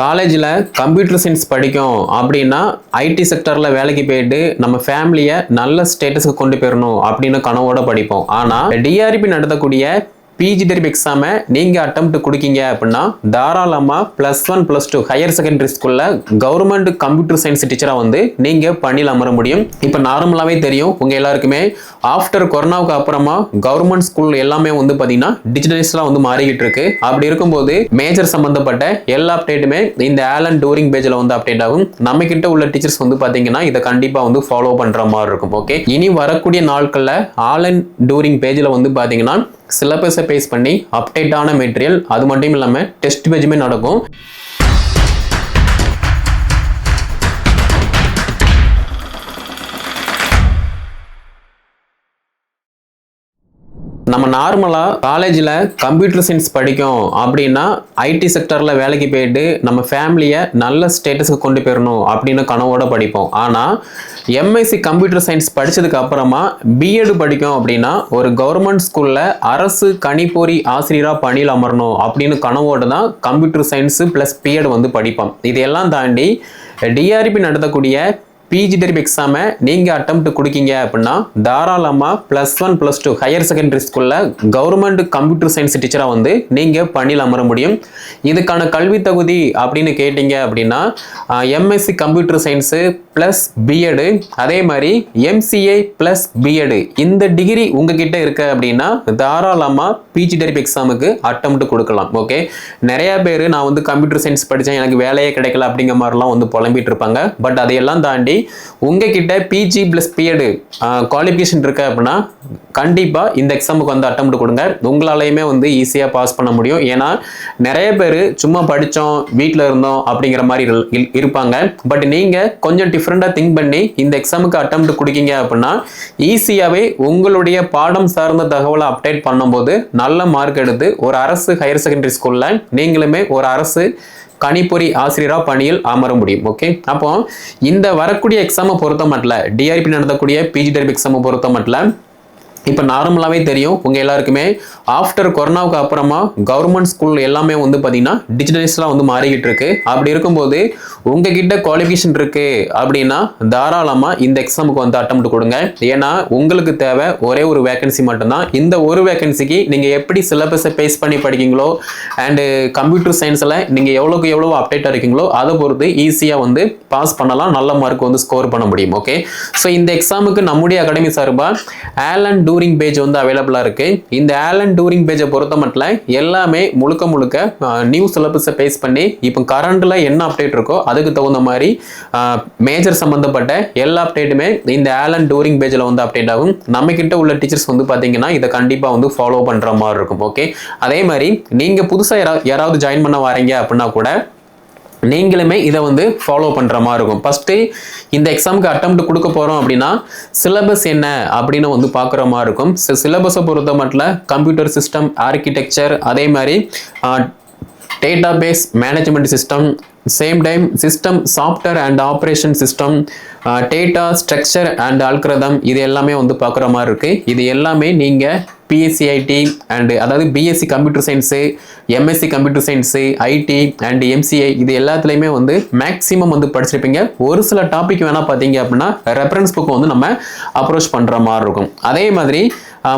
காலேஜில் computer science படிக்கும் அப்படின்னா ஐடி செக்டரில் வேலைக்கு போயிட்டு நம்ம ஃபேமிலியை நல்ல ஸ்டேட்டஸுக்கு கொண்டு போயிடணும் அப்படின்னு கனவோட படிப்போம். ஆனால் டிஆர்பி நடத்தக்கூடிய பிஜி டெரிப் எக்ஸாமை நீங்கள் அட்டெம்ப்ட் கொடுக்கீங்க அப்படின்னா தாராளமாக +1 +2 ஹையர் செகண்டரி ஸ்கூலில் கவர்மெண்ட் கம்ப்யூட்டர் சயின்ஸ் டீச்சராக வந்து நீங்கள் பணியில் அமர முடியும். இப்போ நார்மலாகவே தெரியும் உங்கள் எல்லாருக்குமே ஆஃப்டர் கொரோனாவுக்கு அப்புறமா கவர்மெண்ட் ஸ்கூல் எல்லாமே வந்து பார்த்தீங்கன்னா டிஜிட்டலைஸ்லாம் வந்து மாறிக்கிட்டு இருக்கு. அப்படி இருக்கும்போது மேஜர் சம்பந்தப்பட்ட எல்லா அப்டேட்டுமே இந்த ஆலன் டூரிங் பேஜில் வந்து அப்டேட் ஆகும். நம்ம கிட்ட உள்ள டீச்சர்ஸ் வந்து பார்த்தீங்கன்னா இதை கண்டிப்பாக வந்து ஃபாலோ பண்ணுற மாதிரி இருக்கும். ஓகே, இனி வரக்கூடிய நாட்களில் ஆலன் டூரிங் பேஜில் வந்து பார்த்தீங்கன்னா சிலபஸை பேஸ் பண்ணி அப்டேட்டான மெட்டீரியல், அது மட்டும் இல்லாமல் டெஸ்ட் பேஜுமே நடக்கும். நம்ம நார்மலாக காலேஜில் கம்ப்யூட்டர் சயின்ஸ் படிக்கும் அப்படின்னா ஐடி செக்டரில் வேலைக்கு போயிட்டு நம்ம ஃபேமிலியை நல்ல ஸ்டேட்டஸுக்கு கொண்டு போயிடணும் அப்படின்னு கனவோட படிப்போம். ஆனால் எம்எஸ்சி கம்ப்யூட்டர் சயின்ஸ் படித்ததுக்கு அப்புறமா பிஎட் படிக்கும் அப்படின்னா ஒரு கவர்மெண்ட் ஸ்கூலில் அரசு கணிப்பொறி ஆசிரியராக பணியில் அமரணும் அப்படின்னு கனவோடு தான் கம்ப்யூட்டர் சயின்ஸு ப்ளஸ் பிஎட் வந்து படிப்போம். இதையெல்லாம் தாண்டி டிஆர்பி நடத்தக்கூடிய பிஜி டெரிப் எக்ஸாமை நீங்கள் அட்டெம்ப்ட் கொடுக்கீங்க அப்படின்னா தாராளமாக +1 +2 ஹையர் செகண்டரி ஸ்கூலில் கவர்மெண்ட் கம்ப்யூட்டர் சயின்ஸ் டீச்சராக வந்து நீங்கள் பணியில் அமர முடியும். இதுக்கான கல்வி தகுதி அப்படின்னு கேட்டீங்க அப்படின்னா MSc computer science plus BEd, அதே மாதிரி எம்சிஏ ப்ளஸ் பிஎடு, இந்த டிகிரி உங்ககிட்ட இருக்கு அப்படின்னா தாராளமாக பிஜி டெரிப் எக்ஸாமுக்கு அட்டெம்ப்ட் கொடுக்கலாம். ஓகே, நிறைய பேர் நான் வந்து கம்ப்யூட்டர் சயின்ஸ் படித்தேன் எனக்கு வேலையே கிடைக்கல அப்படிங்கிற மாதிரிலாம் வந்து புலம்பிட்டு இருப்பாங்க. பட் அதையெல்லாம் தாண்டி உங்ககிட்ட பிஜி ப்ளஸ் பிஎட் குவாலிஃபிகேஷன் இருக்கு அப்படின்னா கண்டிப்பாக இந்த எக்ஸாமுக்கு வந்து அட்டெம்ப்ட் கொடுங்க. உங்களாலையுமே வந்து ஈஸியாக பாஸ் பண்ண முடியும். ஏன்னா நிறைய பேர் சும்மா படித்தோம் வீட்டில் இருந்தோம் அப்படிங்கிற மாதிரி இருப்பாங்க. பட் நீங்கள் கொஞ்சம் டிஃப்ரெண்டாக திங்க் பண்ணி இந்த எக்ஸாமுக்கு அட்டெம்ப்ட் கொடுக்கீங்க அப்படின்னா ஈஸியாகவே உங்களுடைய பாடம் சார்ந்த தகவலை அப்டேட் பண்ணும்போது நல்ல மார்க் எடுத்து ஒரு அரசு ஹையர் செகண்டரி ஸ்கூலில் நீங்களுமே ஒரு அரசு கணிப்பொறி ஆசிரியராக பணியில் அமர முடியும். ஓகே, அப்போ இந்த வரக்கூடிய எக்ஸாமை பொறுத்த மட்டும் டிஆர்பி நடத்தக்கூடிய பிஜி டெரிப் எக்ஸாமை பொறுத்த மட்டும் இப்போ நார்மலாகவே தெரியும் உங்கள் எல்லாருக்குமே ஆஃப்டர் கொரோனாவுக்கு அப்புறமா கவர்மெண்ட் ஸ்கூல் எல்லாமே வந்து பார்த்தீங்கன்னா டிஜிட்டலைஸ்லாம் வந்து மாறிக்கிட்டு இருக்கு. அப்படி இருக்கும்போது உங்ககிட்ட குவாலிஃபிகேஷன் இருக்கு அப்படின்னா தாராளமாக இந்த எக்ஸாமுக்கு வந்து அட்டெம்ப்ட் கொடுங்க. ஏன்னா உங்களுக்கு தேவை ஒரே ஒரு வேகன்சி மட்டும்தான். இந்த ஒரு வேகன்சிக்கு நீங்கள் எப்படி சிலபஸை பேஸ் பண்ணி படிக்கீங்களோ அண்டு கம்ப்யூட்டர் சயின்ஸில் நீங்கள் எவ்வளோக்கு எவ்வளோ அப்டேட்டாக இருக்கீங்களோ அதை பொறுத்து ஈஸியாக வந்து பாஸ் பண்ணலாம், நல்ல மார்க் வந்து ஸ்கோர் பண்ண முடியும். ஓகே, ஸோ இந்த எக்ஸாமுக்கு நம்முடைய அகாடமி சார்பாக ஆலன் டூரிங் பேஜ் வந்து அவைலபிளாக இருக்குது. இந்த ஆலன் டூரிங் பேஜை பொறுத்த மட்டும் எல்லாமே முழுக்க நியூ சிலபஸை பேஸ் பண்ணி இப்போ கரண்டில் என்ன அப்டேட் இருக்கோ அதுக்கு தகுந்த மாதிரி மேஜர் சம்பந்தப்பட்ட எல்லா அப்டேட்டுமே இந்த ஆலன் டூரிங் பேஜில் வந்து அப்டேட் ஆகும். நம்ம கிட்ட உள்ள டீச்சர்ஸ் வந்து பார்த்தீங்கன்னா இதை கண்டிப்பாக வந்து ஃபாலோ பண்ணுற மாதிரி இருக்கும். ஓகே, அதே மாதிரி நீங்கள் புதுசாக யாராவது ஜாயின் பண்ண வரீங்க அப்படின்னா கூட நீங்களுமே இதை வந்து ஃபாலோ பண்ணுற மாதிரி இருக்கும். ஃபஸ்ட்டு இந்த எக்ஸாமுக்கு அட்டெம்ப்ட் கொடுக்க போகிறோம் அப்படின்னா சிலபஸ் என்ன அப்படின்னு வந்து பார்க்குற மாதிரி இருக்கும். சிலபஸை பொறுத்த மட்டும் கம்ப்யூட்டர் சிஸ்டம் ஆர்கிடெக்சர், அதே மாதிரி database management system, same time system software and operation system, data structure and algorithm, இது எல்லாமே வந்து பார்க்குற மாதிரி இருக்குது. இது எல்லாமே நீங்கள் பிஎஸ்சிஐடி அண்டு அதாவது BSc computer science, MSc computer science, IT and MCA, இது எல்லாத்துலேயுமே வந்து மேக்ஸிமம் வந்து படிச்சிருப்பீங்க. ஒரு சில டாபிக் வேணால் பார்த்தீங்க அப்படின்னா ரெஃபரன்ஸ் புக்கு வந்து நம்ம அப்ரோச் பண்ணுற மாதிரி இருக்கும். அதே மாதிரி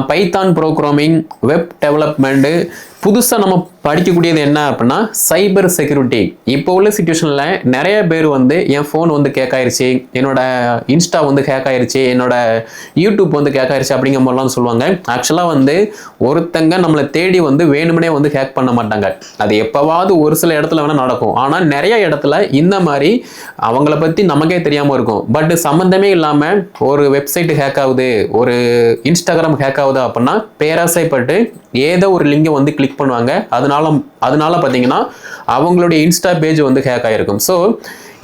பைத்தான் ப்ரோக்ராமிங், வெப் டெவலப்மெண்ட்டு, புதுசாக நம்ம படிக்கக்கூடியது என்ன அப்படின்னா சைபர் செக்யூரிட்டி. இப்போ உள்ள சிச்சுவேஷனில் நிறைய பேர் வந்து என் ஃபோன் வந்து ஹேக் ஆயிருச்சு, என்னோட இன்ஸ்டா வந்து ஹேக் ஆயிருச்சு, என்னோட யூடியூப் வந்து ஹேக் ஆயிருச்சு அப்படிங்கிற மாதிரிலாம் சொல்லுவாங்க. ஆக்சுவலாக வந்து ஒருத்தங்க நம்மளை தேடி வந்து வேணும்னே வந்து ஹேக் பண்ண மாட்டாங்க. அது எப்போவாவது ஒரு சில இடத்துல வேணால் நடக்கும். ஆனால் நிறைய இடத்துல இந்த மாதிரி அவங்கள பற்றி நமக்கே தெரியாமல் இருக்கும். பட் சம்மந்தமே இல்லாமல் ஒரு வெப்சைட்டு ஹேக் ஆகுது, ஒரு இன்ஸ்டாகிராம் ஹேக் ஆகுது அப்படின்னா பேராசைப்பட்டு ஏதோ ஒரு லிங்கை வந்து கிளிக் பண்ணுவாங்க. அதனால பார்த்தீங்கன்னா அவங்களுடைய இன்ஸ்டா பேஜ் வந்து ஹேக் ஆகிருக்கும். ஸோ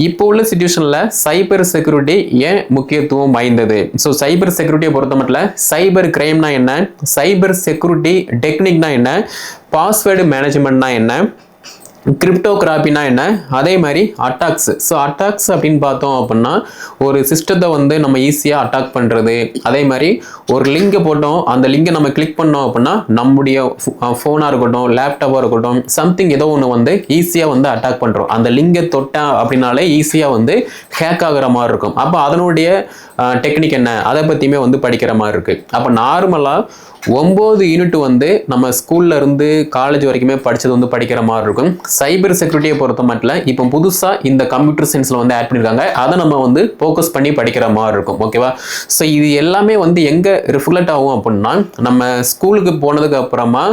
இப்போ உள்ள சிச்சுவேஷனில் சைபர் செக்யூரிட்டி ஏன் முக்கியத்துவம் வாய்ந்தது? ஸோ சைபர் செக்யூரிட்டியை பொறுத்த மட்டும் சைபர் கிரைம்னா என்ன, சைபர் செக்யூரிட்டி டெக்னிக்னா என்ன, பாஸ்வேர்டு மேனேஜ்மெண்ட்னா என்ன, கிரிப்டோகிராபினா என்ன, அதே மாதிரி அட்டாக்ஸ். ஸோ அட்டாக்ஸ் அப்படின்னு பார்த்தோம் அப்படின்னா ஒரு சிஸ்டத்தை வந்து நம்ம ஈஸியாக அட்டாக் பண்ணுறது. அதே மாதிரி ஒரு லிங்கை போட்டோம், அந்த லிங்கை நம்ம கிளிக் பண்ணோம் அப்படின்னா நம்முடைய ஃபோனாக இருக்கட்டும், லேப்டாப்பாக இருக்கட்டும், சம்திங் ஏதோ ஒன்று வந்து ஈஸியாக வந்து அட்டாக் பண்ணுறோம். அந்த லிங்கை தொட்டா அப்படின்னாலே ஈஸியாக வந்து ஹேக் ஆகிற மாதிரி இருக்கும். அப்போ அதனுடைய டெக்னிக் என்ன, அதை பற்றியுமே வந்து படிக்கிற மாதிரி இருக்குது. அப்போ நார்மலாக 9 யூனிட் வந்து நம்ம ஸ்கூல்ல இருந்து காலேஜ் வரைக்குமே படிச்சது வந்து படிக்கிற மாதிரி இருக்கும். சைபர் செக்யூரிட்டியை பொறுத்த மட்டும் இப்போ புதுசா இந்த கம்ப்யூட்டர் சயின்ஸ்ல வந்து ஆட் பண்ணிருக்காங்க. அதை நம்ம வந்து ஃபோக்கஸ் பண்ணி படிக்கிற மாதிரி இருக்கும். ஓகேவா? ஸோ இது எல்லாமே வந்து எங்க ரிஃப்ளெக்ட் ஆகும் அப்படின்னா, நம்ம ஸ்கூலுக்கு போனதுக்கு அப்புறமா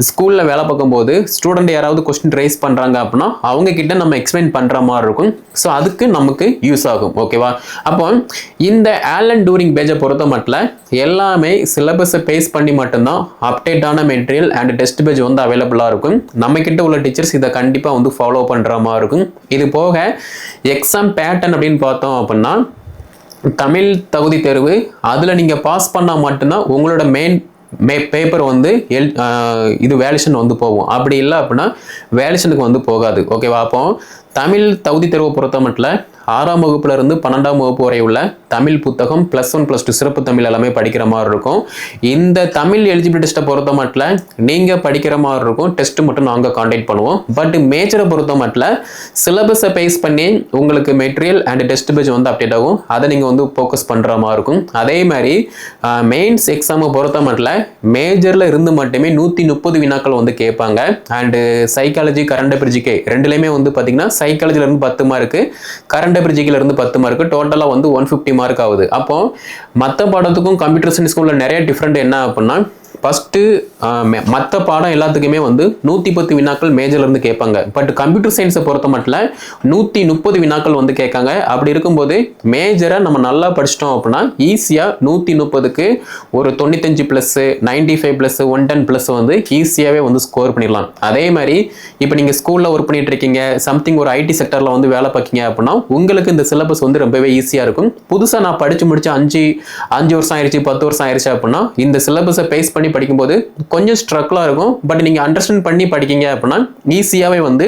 ஸ்கூல்ல வேலை பார்க்கும்போது ஸ்டூடெண்ட் யாராவது கொஸ்டின் ரைஸ் பண்றாங்க அப்படின்னா அவங்க கிட்ட நம்ம எக்ஸ்பிளைன் பண்ற மாதிரி இருக்கும். ஸோ அதுக்கு நமக்கு யூஸ் ஆகும். ஓகேவா? அப்போ இந்த ஆலன் டூரிங் பேஜை பொறுத்த மட்டும் எல்லாமே சிலபஸை பேஸ் பண்ணி மட்டும்தான் அப்டேட்டான மெட்டீரியல் அண்ட் டெஸ்ட் பேஜ் வந்து அவைலபிளாக இருக்கும். நம்ம கிட்ட உள்ள டீச்சர்ஸ் இதை கண்டிப்பாக வந்து ஃபாலோ பண்ணுற மாதிரி இருக்கும். இது போக எக்ஸாம் பேட்டர்ன் அப்படின்னு பார்த்தோம் அப்படின்னா, தமிழ் தகுதி தேர்வு அதில் நீங்கள் பாஸ் பண்ணால் மட்டும்தான் உங்களோட மெயின் பேப்பர் வந்து இது வேலிஷன் வந்து போகும். அப்படி இல்லை அப்படின்னா வேலிஷனுக்கு வந்து போகாது. ஓகேவா? அப்போ தமிழ் தகுதி தேர்வை பொறுத்த மட்டும் 6ஆம் வகுப்புல இருந்து 12ஆம் வகுப்பு வரை உள்ள தமிழ் புத்தகம் +1 +2 சிறப்பு தமிழ் எல்லாமே படிக்கிற மாதிரி இருக்கும். இந்த தமிழ் எலிஜிபிலிட்டி டெஸ்ட்டை பொறுத்த மட்டும் நீங்க படிக்கிற மாதிரி இருக்கும். டெஸ்ட் மட்டும் நாங்கள் கான்டாக்ட் பண்ணுவோம். பட் மேஜரை பொறுத்த மட்டும் சிலபஸை பேஸ் பண்ணி உங்களுக்கு மெட்டீரியல் அண்ட் டெஸ்ட் பேஜ் வந்து அப்டேட் ஆகும். அதை நீங்க வந்து ஃபோக்கஸ் பண்ற மாதிரி இருக்கும். அதே மாதிரி மெயின்ஸ் எக்ஸாமை பொறுத்த மட்டும் மேஜர்ல இருந்து மட்டுமே 130 வினாக்கள் வந்து கேட்பாங்க. And psychology, current affairs, GK ரெண்டுலையுமே வந்து பார்த்தீங்கன்னா சைக்காலஜில இருந்து 10 மார்க்கு, கரண்ட் அஃபேர்ஸ் ஜிகேல இருந்து 10 மார்க்கு, டோட்டலா வந்து 150 மார்க் ஆகுது. அப்போ மற்ற பாடத்துக்கும் கம்ப்யூட்டர் சயின்ஸ்க்கும் உள்ள நிறைய டிஃப்ரெண்ட் என்ன அப்படின்னா, ஃபஸ்ட்டு மற்ற பாடம் எல்லாத்துக்குமே வந்து 110 வினாக்கள் மேஜர்லேருந்து கேட்பாங்க. பட் கம்ப்யூட்டர் சயின்ஸை பொறுத்த மட்டும் 130 வினாக்கள் வந்து கேட்காங்க. அப்படி இருக்கும்போது மேஜரை நம்ம நல்லா படிச்சிட்டோம் அப்படின்னா ஈஸியாக 130க்கு ஒரு 95+, 95+, 110+ வந்து ஈஸியாகவே வந்து ஸ்கோர் பண்ணிடலாம். அதே மாதிரி இப்போ நீங்கள் ஸ்கூலில் ஒர்க் பண்ணிட்டு இருக்கீங்க, சம்திங் ஒரு ஐடி செக்டரில் வந்து வேலை பார்க்கீங்க அப்படின்னா உங்களுக்கு இந்த சிலபஸ் வந்து ரொம்பவே ஈஸியாக இருக்கும். புதுசாக நான் படித்து முடிச்சு 5 வருஷம் ஆயிடுச்சு, 10 வருஷம் ஆயிடுச்சு அப்படின்னா இந்த சிலபஸை பேஸ் பண்ணி படிக்கும்போது கொஞ்சம் ஸ்ட்ரகிளா இருக்கும். பட் நீங்க அண்டர்ஸ்டாண்ட் பண்ணி படிக்கீங்க அப்படின்னா ஈஸியாவே வந்து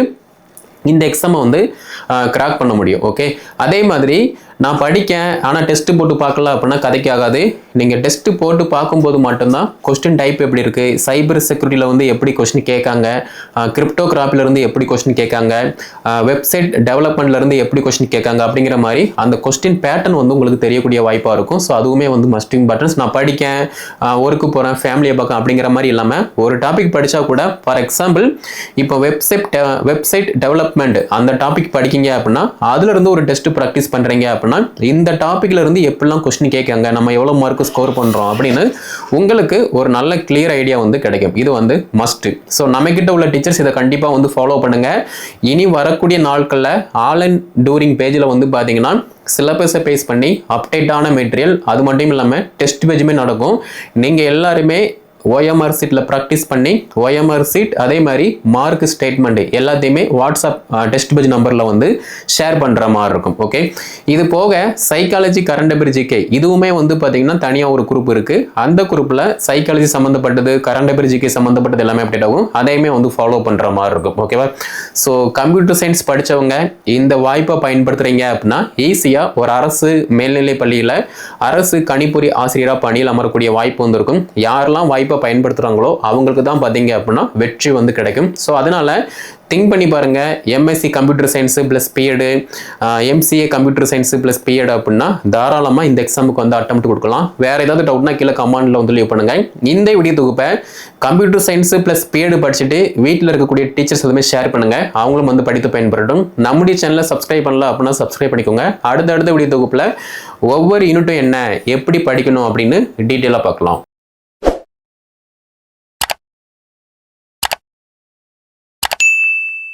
இந்த எக்ஸாமை வந்து கிராக் பண்ண முடியும். ஓகே, அதே மாதிரி நான் படிக்கேன் ஆனால் டெஸ்ட் போட்டு பார்க்கல அப்படின்னா கதைக்கு ஆகாது. நீங்கள் டெஸ்ட் போட்டு பார்க்கும்போது மட்டும்தான் கொஸ்டின் டைப் எப்படி இருக்குது, சைபர் செக்யூரிட்டியில் வந்து எப்படி கொஸ்டின் கேட்காங்க, கிரிப்டோகிராஃபிலேருந்து எப்படி கொஸ்டின் கேட்காங்க, வெப்சைட் டெவலப்மெண்ட்லேருந்து எப்படி கொஸ்டின் கேட்காங்க அப்படிங்கிற மாதிரி அந்த கொஸ்டின் பேட்டர்ன் வந்து உங்களுக்கு தெரியக்கூடிய வாய்ப்பாக இருக்கும். ஸோ அதுவுமே வந்து மஸ்ட் இம்பார்ட்டன்ஸ். நான் படிக்கேன், ஒர்க்கு போகிறேன், ஃபேமிலியை பார்க்க அப்படிங்கிற மாதிரி இல்லாமல் ஒரு டாபிக் படித்தா கூட, ஃபார் எக்ஸாம்பிள் இப்போ வெப்சைட் டெவலப்மெண்ட் அந்த டாபிக் படிக்கீங்க அப்படின்னா அதுலேருந்து ஒரு டெஸ்ட் ப்ராக்டிஸ் பண்ணுறீங்க அப்படின்னா இந்த டாபிக்ல இருந்து எப்படிலாம் கொஸ்டின் கேட்காங்க, நம்ம எவ்வளவு மார்க் ஸ்கோர் பண்றோம் அப்படின்னு உங்களுக்கு ஒரு நல்ல கிளியர் ஐடியா வந்து கிடைக்கும். இது வந்து மஸ்ட். ஸோ நம்ம கிட்ட உள்ள டீச்சர்ஸ் இதை கண்டிப்பா வந்து ஃபாலோ பண்ணுங்க. இனி வரக்கூடிய நாட்கள்ல ஆலன் டூரிங் பேஜ்ல வந்து பாத்தீங்கன்னா சிலபஸை பேஸ் பண்ணி அப்டேட்டான மெட்டீரியல், அது மட்டும் இல்லாமல் டெஸ்ட் பேஜுமே நடக்கும். நீங்க எல்லாருமே OMR சீட்டில் ப்ராக்டிஸ் பண்ணி OMR சீட் அதே மாதிரி மார்க் ஸ்டேட்மெண்ட் எல்லாத்தையுமே வாட்ஸ்அப் டெஸ்ட் பேஜ் நம்பரில் வந்து ஷேர் பண்ணுற மாதிரி இருக்கும். ஓகே, இது போக சைக்காலஜி, கரண்ட் அஃபேர்ஸ், ஜிகே இதுவுமே வந்து பார்த்தீங்கன்னா தனியாக ஒரு குரூப் இருக்குது. அந்த குரூப்பில் சைக்காலஜி சம்மந்தப்பட்டது, கரண்ட் அஃபேர்ஸ், ஜிகே சம்மந்தப்பட்டது எல்லாமே அப்டேட் ஆகும். அதையுமே வந்து ஃபாலோ பண்ணுற மாதிரி இருக்கும். ஓகேவா? ஸோ கம்ப்யூட்டர் சயின்ஸ் படித்தவங்க இந்த வாய்ப்பை பயன்படுத்துகிறீங்க அப்படின்னா ஈஸியாக ஒரு அரசு மேல்நிலை பள்ளியில் அரசு கணிப்பொறி ஆசிரியராக பணியில் அமரக்கூடிய வாய்ப்பு வந்து இருக்கும். யாரெல்லாம் வாய்ப்பு பயன்படுத்துறாங்களோ அவங்களுக்கு தான் பாத்தீங்க அப்படின்னா வெற்றி வந்து கிடைக்கும். ஸோ அதனால திங்க் பண்ணி பாருங்க. MSc computer science plus BEd, MCA computer science plus BEd அப்படின்னா தாராளமாக இந்த எக்ஸாமுக்கு வந்து அட்டெம்ப்ட் கொடுக்கலாம். வேற ஏதாவது டவுட்னா கீழே கமெண்ட்ல வந்து லீவ் பண்ணுங்க. இந்த வீடியோ தொகுப்பை கம்ப்யூட்டர் சயின்ஸ் ப்ளஸ் பிஎட் படிச்சுட்டு வீட்டில் இருக்கக்கூடிய டீச்சர்ஸ் எதுவுமே ஷேர் பண்ணுங்க, அவங்களும் வந்து படித்து பயன்படட்டும். நம்முடைய சேனலை சப்ஸ்கிரைப் பண்ணல அப்படின்னா சப்ஸ்கிரைப் பண்ணிக்கோங்க. அடுத்த வீடியோ தொகுப்பில் ஒவ்வொரு யூனிட்டும் என்ன, எப்படி படிக்கணும் அப்படின்னு டீட்டெயிலாக பார்க்கலாம்.